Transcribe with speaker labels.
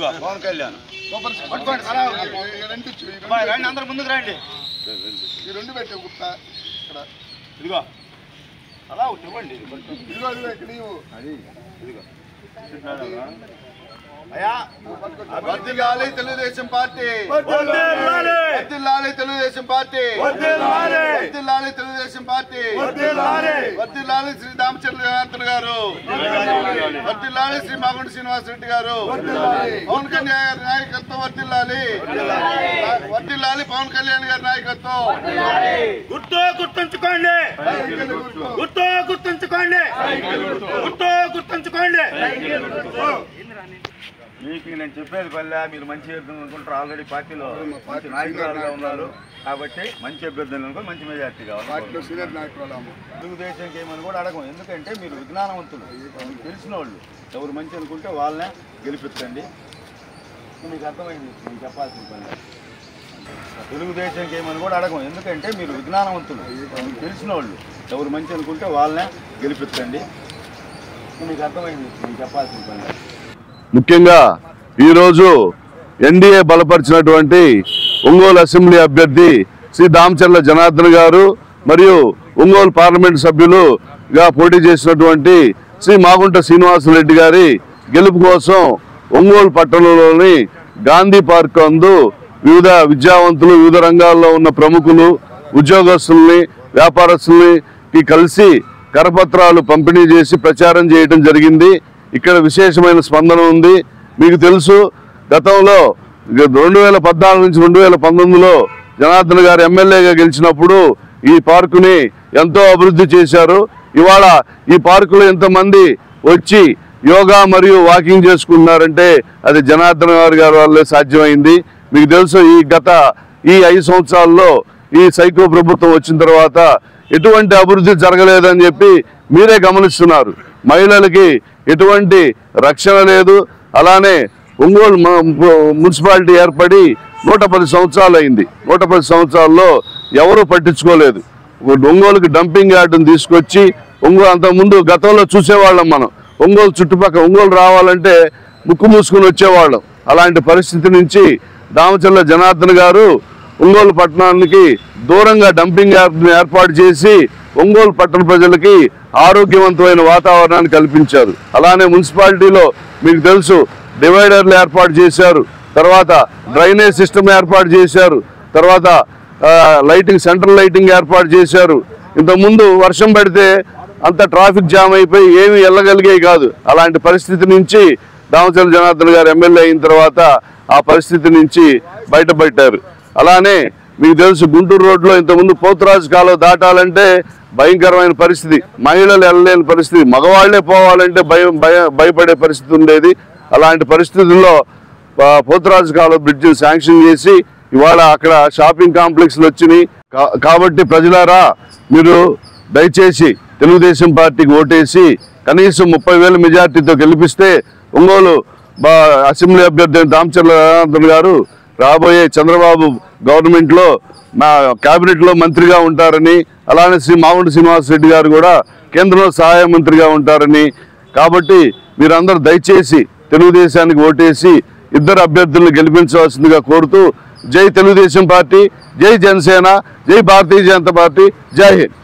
Speaker 1: పవన్ కళ్యాణ్ పట్టుకోండి రండి అందరు ముందుకు రండి
Speaker 2: ఈ రెండు పెట్టే గుప్తా ఇక్కడ
Speaker 1: ఇదిగో అలా ఒకటి ఇవ్వండి
Speaker 2: ఇదిగో ఇక్కడ
Speaker 1: ఇదిగో అయ్యా వర్ధిల్లాలి తెలుగుదేశం పార్టీ వర్ధిల్లాలి తెలుగుదేశం పార్టీ వర్ధిల్లాలి తెలుగుదేశం పార్టీ వర్ధిల్లాలి శ్రీ దామచర్ల జనార్దన్ గారు వర్ధిల్లాలి శ్రీ మాగుంట శ్రీనివాస్ రెడ్డి గారు పవన్ కళ్యాణ్ గారి నాయకత్వం వర్ధిల్లాలి పవన్ కళ్యాణ్ గారి నాయకత్వం గుర్తుంచుకోండి మీకు నేను చెప్పేది పల్లె మీరు మంచి అభ్యర్థులు అనుకుంటారు ఆల్రెడీ పార్టీలో మంచి నాయకురాలుగా ఉన్నారు కాబట్టి మంచి అభ్యర్థులు అనుకో మంచి మెజార్టీ కావాలి తెలుగుదేశంకి ఏమని కూడా అడగం ఎందుకంటే మీరు విజ్ఞానవంతులు మీకు తెలిసిన వాళ్ళు ఎవరు మంచి అనుకుంటే వాళ్ళనే గెలిపించండి మీకు అర్థమైంది నేను చెప్పాల్సిన పల్లె తెలుగుదేశంకి ఏమని కూడా అడగం ఎందుకంటే మీరు విజ్ఞానవంతులు మీకు తెలిసిన వాళ్ళు ఎవరు మంచి అనుకుంటే వాళ్ళనే గెలిపించండి మీకు అర్థమైంది నేను చెప్పాల్సిన పల్లె
Speaker 3: ముఖ్యంగా ఈరోజు ఎన్డీఏ బలపరిచినటువంటి ఒంగోలు అసెంబ్లీ అభ్యర్థి శ్రీ దామచర్ల జనార్దన్ గారు మరియు ఒంగోలు పార్లమెంటు సభ్యులుగా పోటీ చేసినటువంటి శ్రీ మాగుంట శ్రీనివాసరెడ్డి గారి గెలుపు కోసం ఒంగోలు పట్టణంలోని గాంధీ పార్క్ అందు వివిధ విద్యావంతులు వివిధ రంగాల్లో ఉన్న ప్రముఖులు ఉద్యోగస్తుల్ని వ్యాపారస్తుల్ని కలిసి కరపత్రాలు పంపిణీ చేసి ప్రచారం చేయడం జరిగింది. ఇక్కడ విశేషమైన స్పందన ఉంది. మీకు తెలుసు గతంలో 2014 నుంచి 2019లో జనార్దన్ గారు ఎమ్మెల్యేగా గెలిచినప్పుడు ఈ పార్కుని ఎంతో అభివృద్ధి చేశారు. ఇవాళ ఈ పార్కులో ఎంతమంది వచ్చి యోగా మరియు వాకింగ్ చేసుకుంటున్నారంటే అది జనార్దన్ గారి వల్లే సాధ్యమైంది. మీకు తెలుసు ఈ 5 సంవత్సరాల్లో ఈ సైకో ప్రభుత్వం వచ్చిన తర్వాత ఎటువంటి అభివృద్ధి జరగలేదని చెప్పి మీరే గమనిస్తున్నారు. మహిళలకి ఎటువంటి రక్షణ లేదు. అలానే ఒంగోలు మున్సిపాలిటీ ఏర్పడి 110 సంవత్సరాలు అయింది. 110 సంవత్సరాల్లో ఎవరూ పట్టించుకోలేదు. ఒంగోలుకి డంపింగ్ యార్డును తీసుకొచ్చి అంతకుముందు గతంలో చూసేవాళ్ళం మనం. ఒంగోలు చుట్టుపక్కల ఒంగోలు రావాలంటే ముక్కు మూసుకుని వచ్చేవాళ్ళం. అలాంటి పరిస్థితి నుంచి దామచర్ల జనార్దన్ గారు ఒంగోలు పట్టణానికి దూరంగా డంపింగ్ యార్డును ఏర్పాటు చేసి ఒంగోలు పట్టణ ప్రజలకి ఆరోగ్యవంతమైన వాతావరణాన్ని కల్పించారు. అలానే మున్సిపాలిటీలో మీకు తెలుసు డివైడర్లు ఏర్పాటు చేశారు. తర్వాత డ్రైనేజ్ సిస్టమ్ ఏర్పాటు చేశారు. తర్వాత సెంట్రల్ లైటింగ్ ఏర్పాటు చేశారు. ఇంతకుముందు వర్షం పడితే అంత ట్రాఫిక్ జామ్ అయిపోయి ఏమీ వెళ్ళగలిగేవి కాదు. అలాంటి పరిస్థితి నుంచి దామచర్ల జనార్దన్ గారు ఎమ్మెల్యే అయిన తర్వాత ఆ పరిస్థితి నుంచి బయటపడ్డారు. అలానే మీకు తెలుసు గుంటూరు రోడ్లో ఇంతకుముందు పోతురాజు కాలువ దాటాలంటే భయంకరమైన పరిస్థితి, మహిళలు వెళ్ళలేని పరిస్థితి, మగవాళ్లే పోవాలంటే భయపడే పరిస్థితి ఉండేది. అలాంటి పరిస్థితుల్లో పోతురాజు కాలువ బ్రిడ్జిని శాంక్షన్ చేసి ఇవాళ అక్కడ షాపింగ్ కాంప్లెక్స్లు వచ్చినాయి. కాబట్టి ప్రజలారా మీరు దయచేసి తెలుగుదేశం పార్టీకి ఓటేసి కనీసం 30,000 మెజార్టీతో గెలిపిస్తే ఒంగోలు అసెంబ్లీ అభ్యర్థి దామచర్ల జనార్దన్ గారు రాబోయే చంద్రబాబు గవర్నమెంట్లో క్యాబినెట్లో మంత్రిగా ఉంటారని, అలానే శ్రీ మాగుంట శ్రీనివాసరెడ్డి గారు కూడా కేంద్రంలో సహాయ మంత్రిగా ఉంటారని, కాబట్టి మీరందరూ దయచేసి తెలుగుదేశానికి ఓటేసి ఇద్దరు అభ్యర్థులను గెలిపించవలసిందిగా కోరుతూ జై తెలుగుదేశం పార్టీ, జై జనసేన, జై భారతీయ జనతా పార్టీ, జై హింద్.